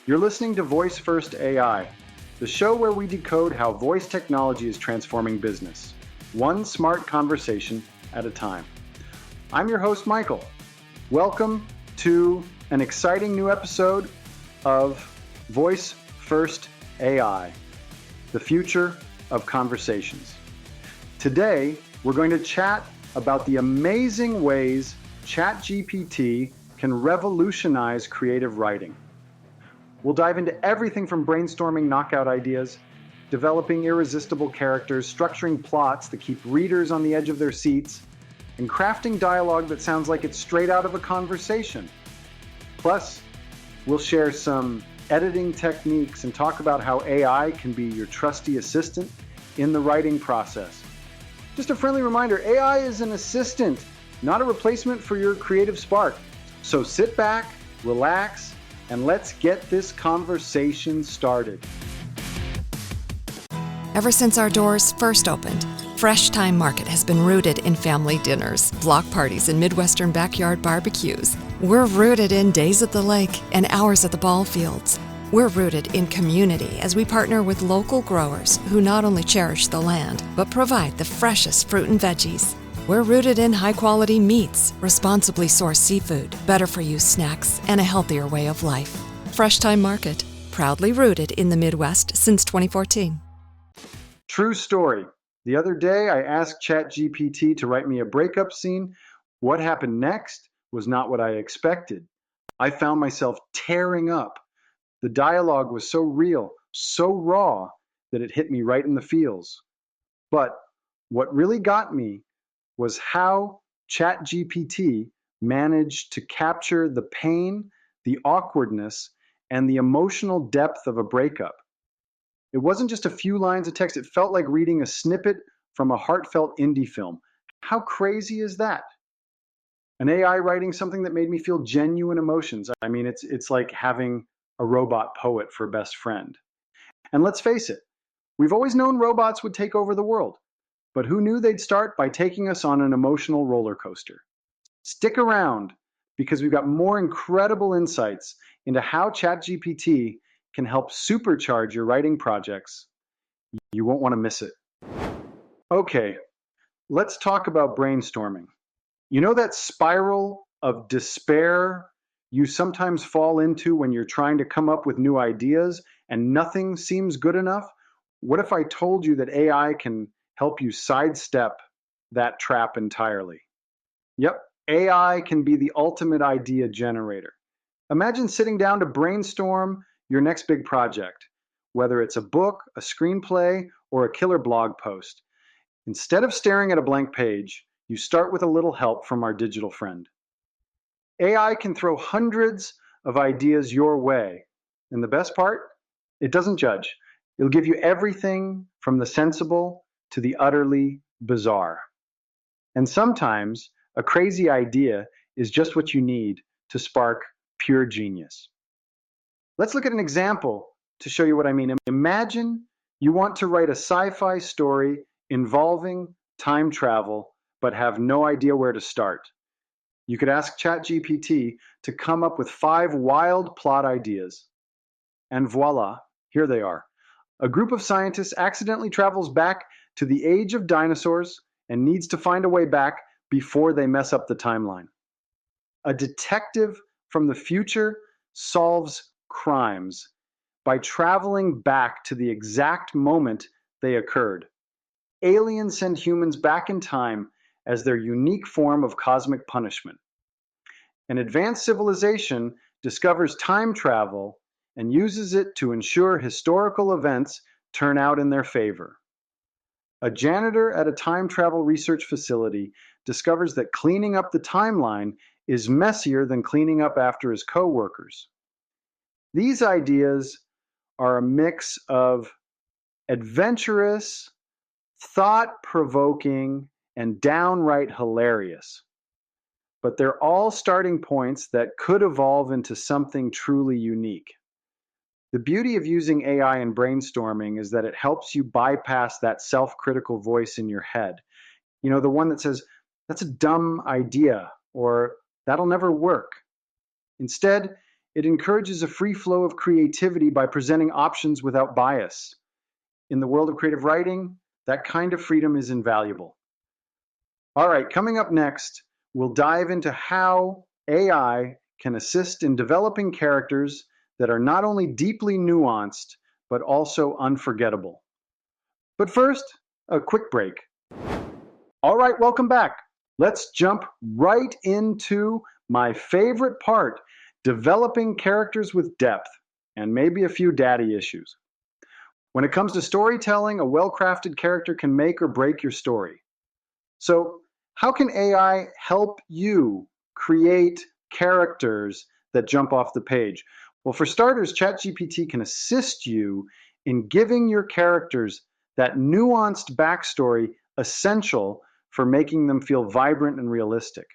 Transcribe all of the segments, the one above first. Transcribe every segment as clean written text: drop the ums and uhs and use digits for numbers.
You're listening to Voice First AI, the show where we decode how voice technology is transforming business, one smart conversation at a time. I'm your host, Michael. Welcome to an exciting new episode of Voice First AI, the future of conversations. Today, we're going to chat about the amazing ways ChatGPT can revolutionize creative writing. We'll dive into everything from brainstorming knockout ideas, developing irresistible characters, structuring plots that keep readers on the edge of their seats, and crafting dialogue that sounds like it's straight out of a conversation. Plus, we'll share some editing techniques and talk about how AI can be your trusty assistant in the writing process. Just a friendly reminder, AI is an assistant, not a replacement for your creative spark. So sit back, relax, and let's get this conversation started. Ever since our doors first opened, Fresh Time Market has been rooted in family dinners, block parties, and Midwestern backyard barbecues. We're rooted in days at the lake and hours at the ball fields. We're rooted in community as we partner with local growers who not only cherish the land, but provide the freshest fruit and veggies. We're rooted in high-quality meats, responsibly sourced seafood, better-for-you snacks, and a healthier way of life. Fresh Time Market, proudly rooted in the Midwest since 2014. True story. The other day, I asked ChatGPT to write me a breakup scene. What happened next was not what I expected. I found myself tearing up. The dialogue was so real, so raw, that it hit me right in the feels. But what really got me was how ChatGPT managed to capture the pain, the awkwardness, and the emotional depth of a breakup. It wasn't just a few lines of text, it felt like reading a snippet from a heartfelt indie film. How crazy is that? An AI writing something that made me feel genuine emotions. I mean, it's like having a robot poet for best friend. And let's face it, we've always known robots would take over the world. But who knew they'd start by taking us on an emotional roller coaster? Stick around, because we've got more incredible insights into how ChatGPT can help supercharge your writing projects. You won't want to miss it. Okay, let's talk about brainstorming. You know that spiral of despair you sometimes fall into when you're trying to come up with new ideas and nothing seems good enough? What if I told you that AI can help you sidestep that trap entirely? Yep, AI can be the ultimate idea generator. Imagine sitting down to brainstorm your next big project, whether it's a book, a screenplay, or a killer blog post. Instead of staring at a blank page, you start with a little help from our digital friend. AI can throw hundreds of ideas your way. And the best part, it doesn't judge. It'll give you everything from the sensible to the utterly bizarre. And sometimes a crazy idea is just what you need to spark pure genius. Let's look at an example to show you what I mean. Imagine you want to write a sci-fi story involving time travel, but have no idea where to start. You could ask ChatGPT to come up with 5 wild plot ideas. And voila, here they are. A group of scientists accidentally travels back to the age of dinosaurs and needs to find a way back before they mess up the timeline. A detective from the future solves crimes by traveling back to the exact moment they occurred. Aliens send humans back in time as their unique form of cosmic punishment. An advanced civilization discovers time travel and uses it to ensure historical events turn out in their favor. A janitor at a time travel research facility discovers that cleaning up the timeline is messier than cleaning up after his coworkers. These ideas are a mix of adventurous, thought-provoking, and downright hilarious. But they're all starting points that could evolve into something truly unique. The beauty of using AI in brainstorming is that it helps you bypass that self-critical voice in your head. You know, the one that says, that's a dumb idea, or that'll never work. Instead, It encourages a free flow of creativity by presenting options without bias. In the world of creative writing, that kind of freedom is invaluable. All right, coming up next, we'll dive into how AI can assist in developing characters that are not only deeply nuanced, but also unforgettable. But first, a quick break. All right, welcome back. Let's jump right into my favorite part, developing characters with depth and maybe a few daddy issues. When it comes to storytelling, a well-crafted character can make or break your story. So, how can AI help you create characters that jump off the page? Well, for starters, ChatGPT can assist you in giving your characters that nuanced backstory essential for making them feel vibrant and realistic.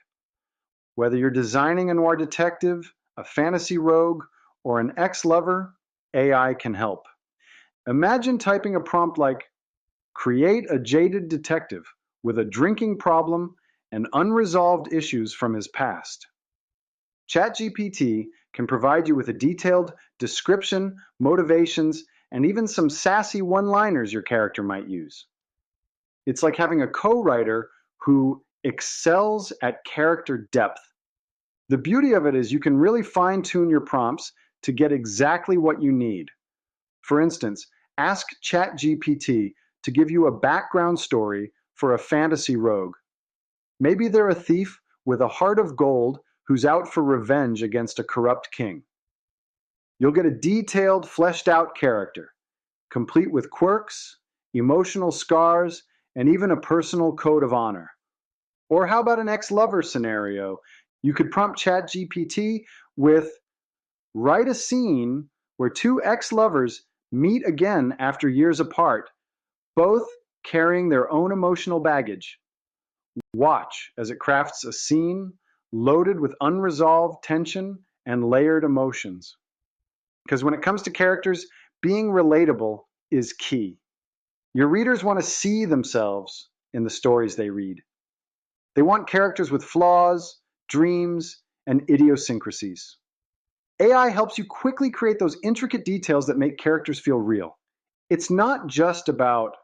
Whether you're designing a noir detective, a fantasy rogue, or an ex-lover, AI can help. Imagine typing a prompt like, "Create a jaded detective with a drinking problem and unresolved issues from his past." ChatGPT can provide you with a detailed description, motivations, and even some sassy one-liners your character might use. It's like having a co-writer who excels at character depth. The beauty of it is you can really fine-tune your prompts to get exactly what you need. For instance, ask ChatGPT to give you a background story for a fantasy rogue. Maybe they're a thief with a heart of gold who's out for revenge against a corrupt king. You'll get a detailed, fleshed out character, complete with quirks, emotional scars, and even a personal code of honor. Or how about an ex-lover scenario? You could prompt ChatGPT with, "Write a scene where two ex-lovers meet again after years apart, both carrying their own emotional baggage." Watch as it crafts a scene loaded with unresolved tension and layered emotions. Because when it comes to characters, being relatable is key. Your readers want to see themselves in the stories they read. They want characters with flaws, dreams, and idiosyncrasies. AI helps you quickly create those intricate details that make characters feel real. It's not just about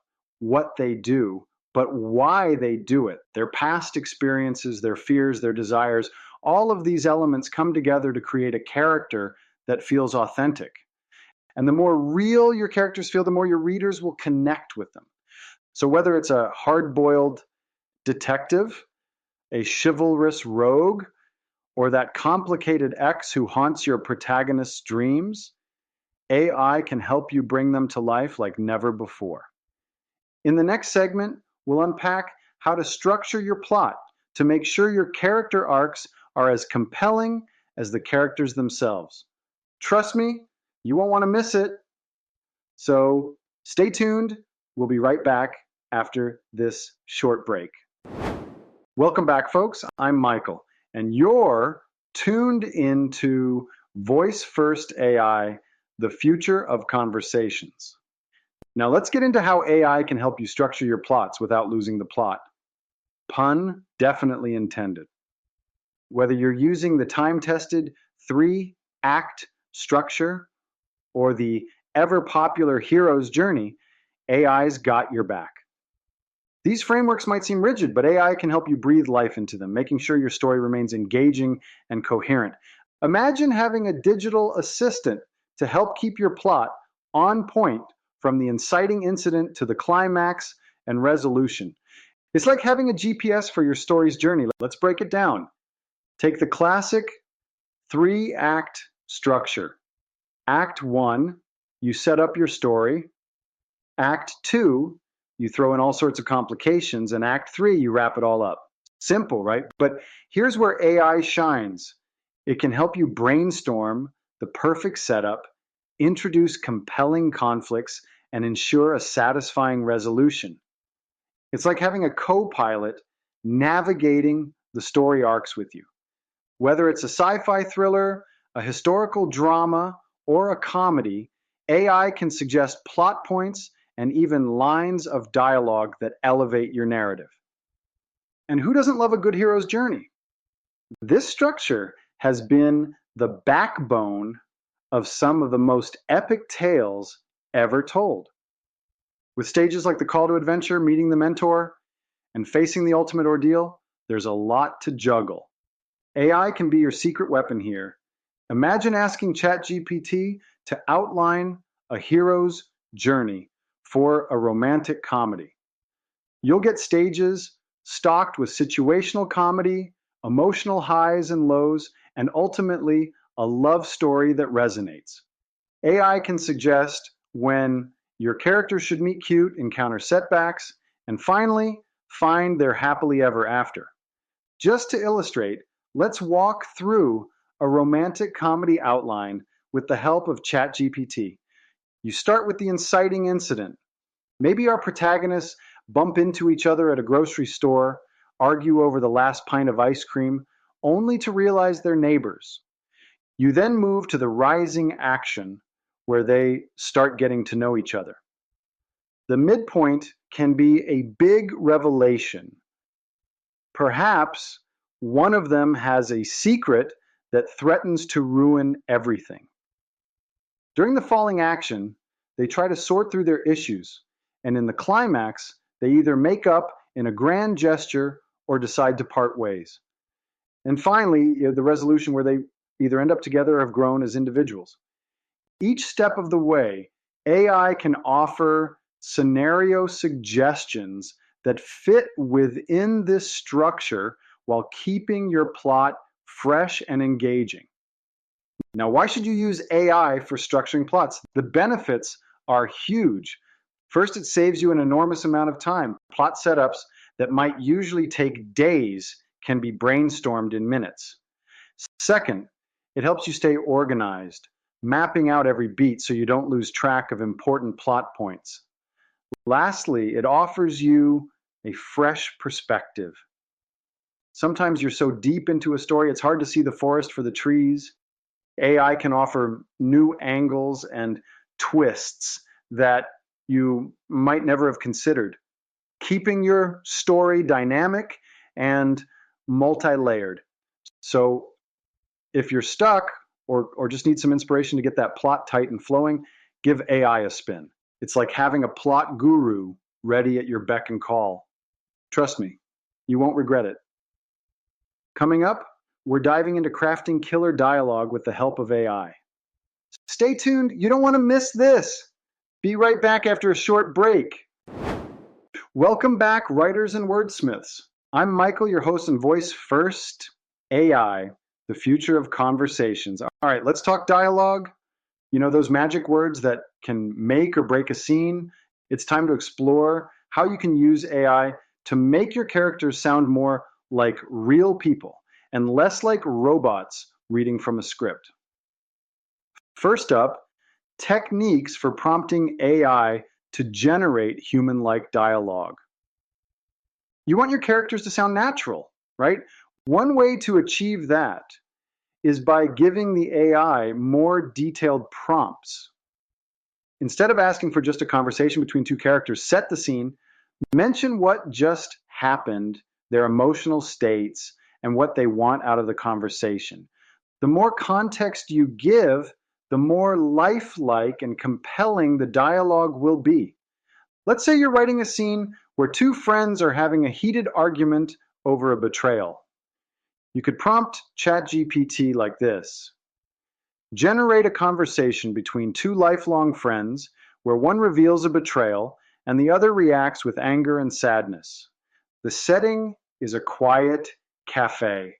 what they do, but why they do it. Their past experiences, their fears, their desires, all of these elements come together to create a character that feels authentic. And the more real your characters feel, the more your readers will connect with them. So whether it's a hard-boiled detective, a chivalrous rogue, or that complicated ex who haunts your protagonist's dreams, AI can help you bring them to life like never before. In the next segment, we'll unpack how to structure your plot to make sure your character arcs are as compelling as the characters themselves. Trust me, you won't want to miss it. So stay tuned. We'll be right back after this short break. Welcome back, folks. I'm Michael, and you're tuned into Voice First AI, the future of conversations. Now let's get into how AI can help you structure your plots without losing the plot. Pun definitely intended. Whether you're using the time-tested 3-act structure or the ever-popular hero's journey, AI's got your back. These frameworks might seem rigid, but AI can help you breathe life into them, making sure your story remains engaging and coherent. Imagine having a digital assistant to help keep your plot on point from the inciting incident to the climax and resolution. It's like having a GPS for your story's journey. Let's break it down. Take the classic 3-act structure. Act 1, you set up your story. Act 2, you throw in all sorts of complications. And Act 3, you wrap it all up. Simple, right? But here's where AI shines. It can help you brainstorm the perfect setup, introduce compelling conflicts, and ensure a satisfying resolution. It's like having a co-pilot navigating the story arcs with you. Whether it's a sci-fi thriller, a historical drama, or a comedy, AI can suggest plot points and even lines of dialogue that elevate your narrative. And who doesn't love a good hero's journey? This structure has been the backbone of some of the most epic tales ever told. With stages like the call to adventure, meeting the mentor, and facing the ultimate ordeal, there's a lot to juggle. AI can be your secret weapon here. Imagine asking ChatGPT to outline a hero's journey for a romantic comedy. You'll get stages stocked with situational comedy, emotional highs and lows, and ultimately a love story that resonates. AI can suggest when your characters should meet cute, encounter setbacks, and finally find their happily ever after. Just to illustrate, let's walk through a romantic comedy outline with the help of ChatGPT. You start with the inciting incident. Maybe our protagonists bump into each other at a grocery store, argue over the last pint of ice cream, only to realize they're neighbors. You then move to the rising action where they start getting to know each other. The midpoint can be a big revelation. Perhaps one of them has a secret that threatens to ruin everything. During the falling action, they try to sort through their issues, and in the climax, they either make up in a grand gesture or decide to part ways. And finally, the resolution where they either end up together or have grown as individuals. Each step of the way, AI can offer scenario suggestions that fit within this structure while keeping your plot fresh and engaging. Now, why should you use AI for structuring plots? The benefits are huge. First, it saves you an enormous amount of time. Plot setups that might usually take days can be brainstormed in minutes. Second, it helps you stay organized, mapping out every beat so you don't lose track of important plot points. Lastly, it offers you a fresh perspective. Sometimes you're so deep into a story, it's hard to see the forest for the trees. AI can offer new angles and twists that you might never have considered, keeping your story dynamic and multi-layered. So if you're stuck or just need some inspiration to get that plot tight and flowing, give AI a spin. It's like having a plot guru ready at your beck and call. Trust me, you won't regret it. Coming up, we're diving into crafting killer dialogue with the help of AI. Stay tuned, you don't want to miss this. Be right back after a short break. Welcome back, writers and wordsmiths. I'm Michael, your host and voice. First, AI, the future of conversations. All right, let's talk dialogue. You know, those magic words that can make or break a scene. It's time to explore how you can use AI to make your characters sound more like real people and less like robots reading from a script. First up, techniques for prompting AI to generate human-like dialogue. You want your characters to sound natural, right? One way to achieve that is by giving the AI more detailed prompts. Instead of asking for just a conversation between two characters, set the scene, mention what just happened, their emotional states, and what they want out of the conversation. The more context you give, the more lifelike and compelling the dialogue will be. Let's say you're writing a scene where two friends are having a heated argument over a betrayal. You could prompt ChatGPT like this. Generate a conversation between two lifelong friends where one reveals a betrayal and the other reacts with anger and sadness. The setting is a quiet cafe.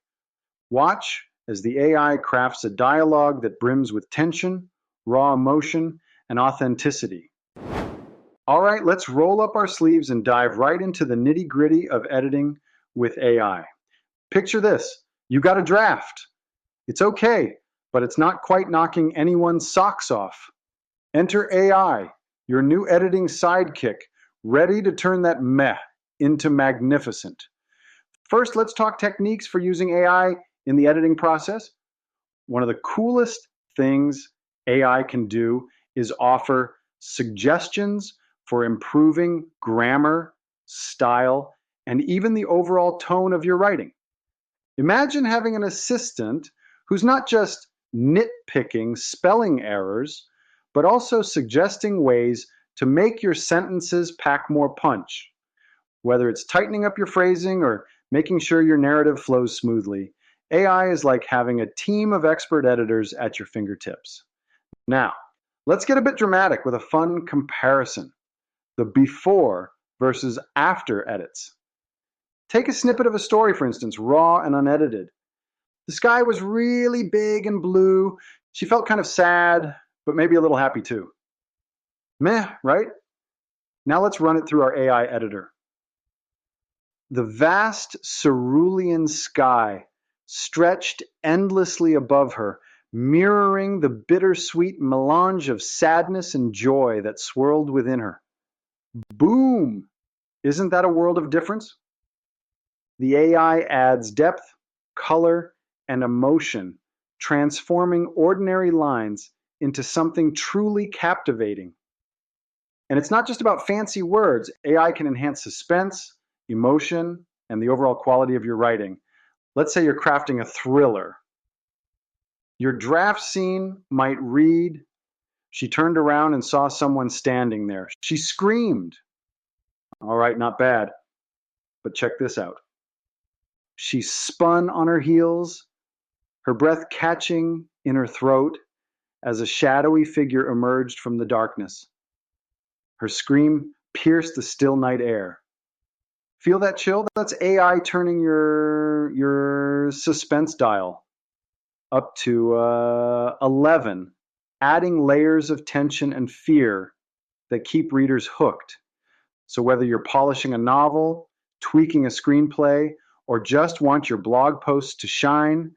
Watch as the AI crafts a dialogue that brims with tension, raw emotion, and authenticity. All right, let's roll up our sleeves and dive right into the nitty-gritty of editing with AI. Picture this. You got a draft. It's okay, but it's not quite knocking anyone's socks off. Enter AI, your new editing sidekick, ready to turn that meh into magnificent. First, let's talk techniques for using AI in the editing process. One of the coolest things AI can do is offer suggestions for improving grammar, style, and even the overall tone of your writing. Imagine having an assistant who's not just nitpicking spelling errors, but also suggesting ways to make your sentences pack more punch. Whether it's tightening up your phrasing or making sure your narrative flows smoothly, AI is like having a team of expert editors at your fingertips. Now, let's get a bit dramatic with a fun comparison: the before versus after edits. Take a snippet of a story, for instance, raw and unedited. The sky was really big and blue. She felt kind of sad, but maybe a little happy too. Meh, right? Now let's run it through our AI editor. The vast cerulean sky stretched endlessly above her, mirroring the bittersweet melange of sadness and joy that swirled within her. Boom! Isn't that a world of difference? The AI adds depth, color, and emotion, transforming ordinary lines into something truly captivating. And it's not just about fancy words. AI can enhance suspense, emotion, and the overall quality of your writing. Let's say you're crafting a thriller. Your draft scene might read, "She turned around and saw someone standing there. She screamed." All right, not bad. But check this out. She spun on her heels, her breath catching in her throat as a shadowy figure emerged from the darkness. Her scream pierced the still night air. Feel that chill? That's AI turning your suspense dial up to 11, adding layers of tension and fear that keep readers hooked. So whether you're polishing a novel, tweaking a screenplay, or just want your blog posts to shine,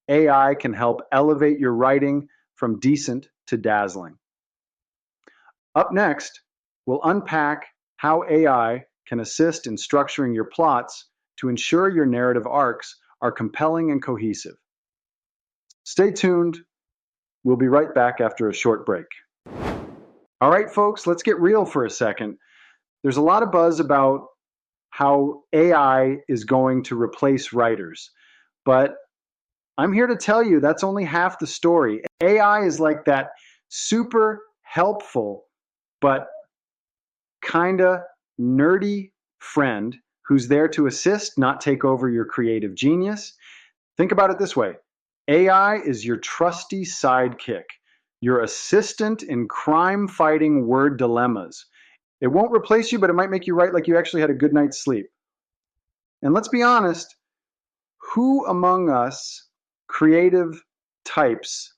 AI can help elevate your writing from decent to dazzling. Up next, we'll unpack how AI can assist in structuring your plots to ensure your narrative arcs are compelling and cohesive. Stay tuned. We'll be right back after a short break. All right, folks, let's get real for a second. There's a lot of buzz about how AI is going to replace writers, but I'm here to tell you that's only half the story. AI is like that super helpful, but kinda nerdy friend who's there to assist, not take over your creative genius. Think about it this way. AI is your trusty sidekick, your assistant in crime-fighting word dilemmas. It won't replace you, but it might make you write like you actually had a good night's sleep. And let's be honest, who among us creative types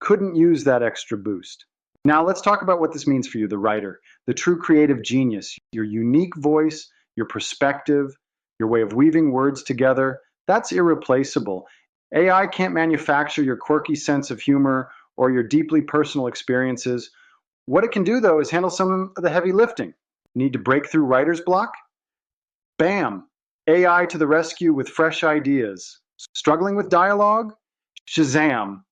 couldn't use that extra boost? Now let's talk about what this means for you, the writer, the true creative genius, your unique voice, your perspective, your way of weaving words together. That's irreplaceable. AI can't manufacture your quirky sense of humor or your deeply personal experiences. What it can do, though, is handle some of the heavy lifting. Need to break through writer's block? Bam! AI to the rescue with fresh ideas. Struggling with dialogue? Shazam!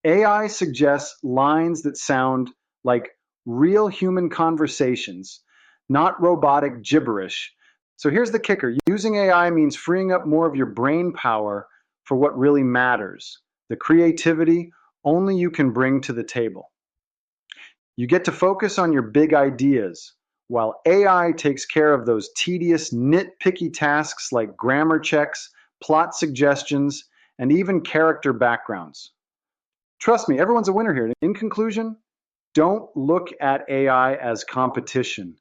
AI suggests lines that sound like real human conversations, not robotic gibberish. So here's the kicker. Using AI means freeing up more of your brain power for what really matters, the creativity only you can bring to the table. You get to focus on your big ideas, while AI takes care of those tedious, nitpicky tasks like grammar checks, plot suggestions, and even character backgrounds. Trust me, everyone's a winner here. In conclusion, don't look at AI as competition.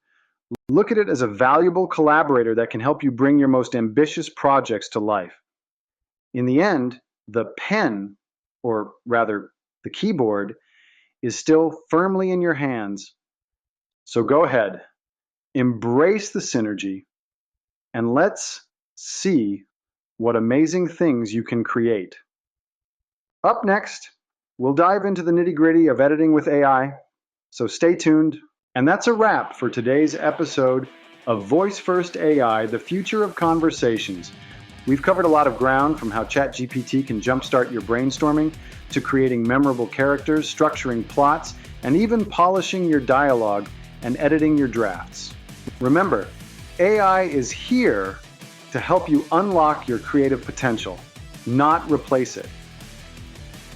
Look at it as a valuable collaborator that can help you bring your most ambitious projects to life. In the end, the pen, or rather the keyboard, is still firmly in your hands. So go ahead, embrace the synergy, and let's see what amazing things you can create. Up next, we'll dive into the nitty-gritty of editing with AI, so stay tuned. And that's a wrap for today's episode of Voice First AI, the future of conversations. We've covered a lot of ground, from how ChatGPT can jumpstart your brainstorming to creating memorable characters, structuring plots, and even polishing your dialogue and editing your drafts. Remember, AI is here to help you unlock your creative potential, not replace it.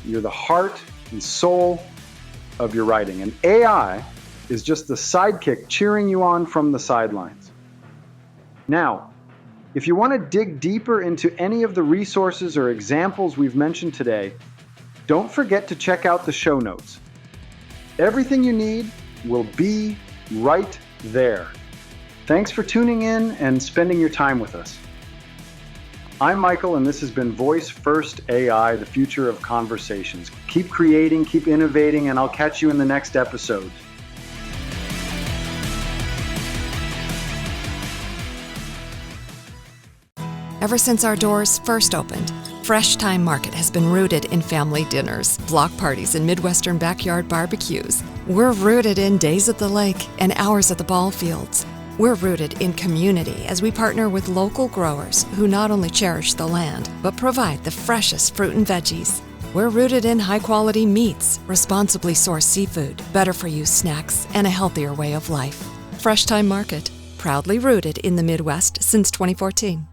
You're the heart and soul of your writing. And AI is just the sidekick cheering you on from the sidelines. Now, if you want to dig deeper into any of the resources or examples we've mentioned today, don't forget to check out the show notes. Everything you need will be right there. Thanks for tuning in and spending your time with us. I'm Michael, and this has been Voice First AI, the future of conversations. Keep creating, keep innovating, and I'll catch you in the next episode. Ever since our doors first opened, Fresh Time Market has been rooted in family dinners, block parties, and Midwestern backyard barbecues. We're rooted in days at the lake and hours at the ball fields. We're rooted in community as we partner with local growers who not only cherish the land, but provide the freshest fruit and veggies. We're rooted in high-quality meats, responsibly sourced seafood, better-for-you snacks, and a healthier way of life. Fresh Time Market, proudly rooted in the Midwest since 2014.